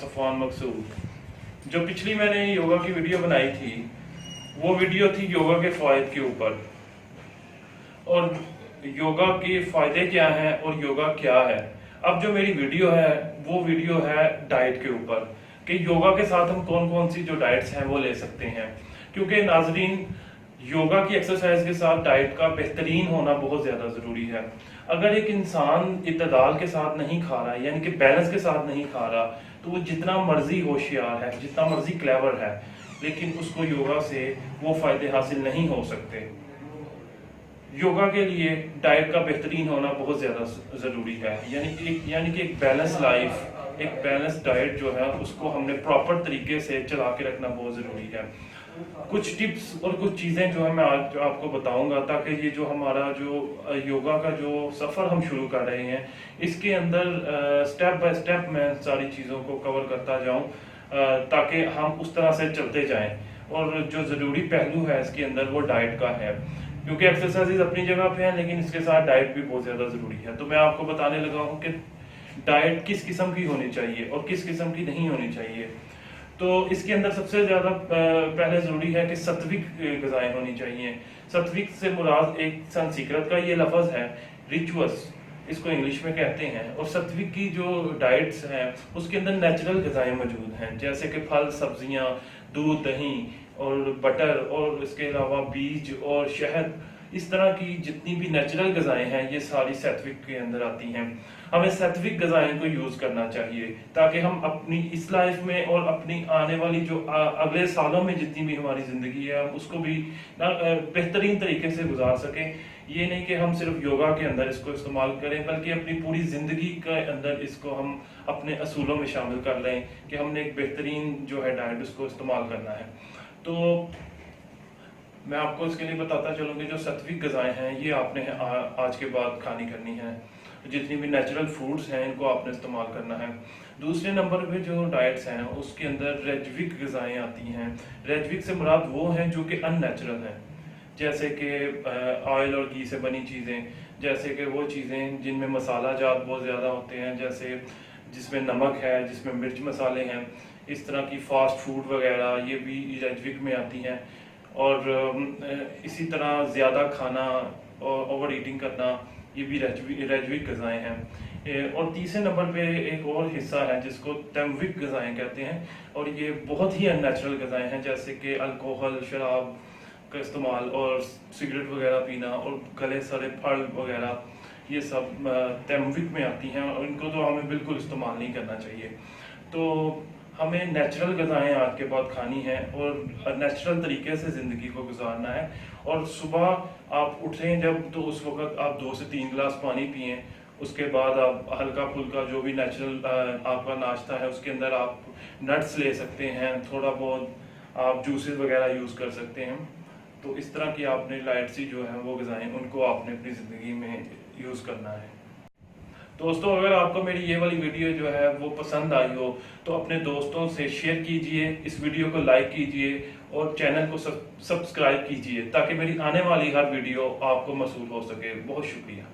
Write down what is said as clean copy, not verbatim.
Safwan मकसूद। जो पिछली मैंने योगा की वीडियो बनाई थी वो वीडियो थी योगा के फ़ायदे के ऊपर, और योगा के फ़ायदे क्या हैं और योगा क्या है। अब जो मेरी वीडियो है वो वीडियो है डाइट के ऊपर, कि योगा के साथ हम कौन कौन सी जो डाइट्स हैं वो ले सकते हैं। क्योंकि नाजरीन, योगा की एक्सरसाइज के साथ डाइट का बेहतरीन होना बहुत ज़्यादा ज़रूरी है। अगर एक इंसान इत्तेदाल के साथ नहीं खा रहा, यानी कि बैलेंस के साथ नहीं खा रहा, तो वो जितना मर्जी होशियार है, जितना मर्जी क्लेवर है, लेकिन उसको योगा से वो फ़ायदे हासिल नहीं हो सकते। योगा के लिए डाइट का बेहतरीन होना बहुत ज़्यादा ज़रूरी है। यानी कि एक बैलेंस लाइफ, एक बैलेंस डाइट जो है उसको हमने प्रॉपर तरीके से चला के रखना बहुत ज़रूरी है। कुछ टिप्स और कुछ चीज़ें जो है मैं आज आपको बताऊंगा, ताकि ये जो हमारा जो योगा का जो सफ़र हम शुरू कर रहे हैं इसके अंदर स्टेप बाय स्टेप मैं सारी चीज़ों को कवर करता जाऊं, ताकि हम उस तरह से चलते जाएं। और जो ज़रूरी पहलू है इसके अंदर वो डाइट का है, क्योंकि एक्सरसाइज अपनी जगह पे है लेकिन इसके साथ डाइट भी बहुत ज़्यादा ज़रूरी है। तो मैं आपको बताने लगा हूँ कि डाइट किस किस्म की होनी चाहिए और किस किस्म की नहीं होनी चाहिए। तो इसके अंदर सबसे ज़्यादा पहले ज़रूरी है कि सात्विक ग़िज़ाएं होनी चाहिए। सात्विक से मुराद एक संस्कृत का ये लफ्ज़ है रिचुअल्स, इसको इंग्लिश में कहते हैं। और सात्विक की जो डाइट्स हैं उसके अंदर नेचुरल ग़िज़ाएं मौजूद हैं, जैसे कि फल, सब्जियां, दूध, दही और बटर, और इसके अलावा बीज और शहद। इस तरह की जितनी भी नेचुरल ग़िज़ाएं हैं ये सारी सात्विक के अंदर आती हैं। हमें सात्विक ग़िज़ाएं को यूज़ करना चाहिए ताकि हम अपनी इस लाइफ में और अपनी आने वाली जो अगले सालों में जितनी भी हमारी ज़िंदगी है हम उसको भी बेहतरीन तरीके से गुजार सकें। ये नहीं कि हम सिर्फ योगा के अंदर इसको इस्तेमाल करें, बल्कि अपनी पूरी ज़िंदगी के अंदर इसको हम अपने असूलों में शामिल कर लें कि हमने एक बेहतरीन जो है डाइट उसको इस्तेमाल करना है। तो मैं आपको इसके लिए बताता चलूँ कि जो सात्विक ग़िज़ाएं हैं ये आपने आज के बाद खानी करनी है। जितनी भी नेचुरल फूड्स हैं इनको आपने इस्तेमाल करना है। दूसरे नंबर पे जो डाइट्स हैं उसके अंदर रैज्विक ग़िज़ाएं आती हैं। रैज्विक से मुराद वो हैं जो कि अननेचुरल हैं, जैसे कि ऑयल और घी से बनी चीज़ें, जैसे कि वो चीज़ें जिनमें मसाला जात बहुत ज़्यादा होते हैं, जैसे जिसमें नमक है, जिसमें मिर्च मसाले हैं, इस तरह की फ़ास्ट फूड वगैरह ये भी रैज्विक में आती हैं। और इसी तरह ज़्यादा खाना और ओवर ईटिंग करना ये भी रैज्विक ग़िज़ाएं हैं। और तीसरे नंबर पे एक और हिस्सा है जिसको तैम्विक ग़िज़ाएं कहते हैं, और ये बहुत ही अननेचुरल ग़िज़ाएं हैं, जैसे कि अल्कोहल, शराब का इस्तेमाल और सिगरेट वगैरह पीना और गले सड़े फल वगैरह, ये सब तैम्विक में आती हैं और इनको तो हमें बिल्कुल इस्तेमाल नहीं करना चाहिए। तो हमें नेचुरल ग़िज़ाएं आज के बाद खानी है और नेचुरल तरीके से ज़िंदगी को गुजारना है। और सुबह आप उठें जब, तो उस वक्त आप 2 से 3 गिलास पानी पिएं। उसके बाद आप हल्का फुल्का जो भी नेचुरल आपका नाश्ता है उसके अंदर आप नट्स ले सकते हैं, थोड़ा बहुत आप जूसेस वगैरह यूज़ कर सकते हैं। तो इस तरह की आपने लाइट सी जो है वो ग़िज़ाएं उनको आपने अपनी ज़िंदगी में यूज़ करना है। दोस्तों, अगर आपको मेरी ये वाली वीडियो जो है वो पसंद आई हो तो अपने दोस्तों से शेयर कीजिए, इस वीडियो को लाइक कीजिए और चैनल को सब्सक्राइब कीजिए, ताकि मेरी आने वाली हर वीडियो आपको मौसूल हो सके। बहुत शुक्रिया।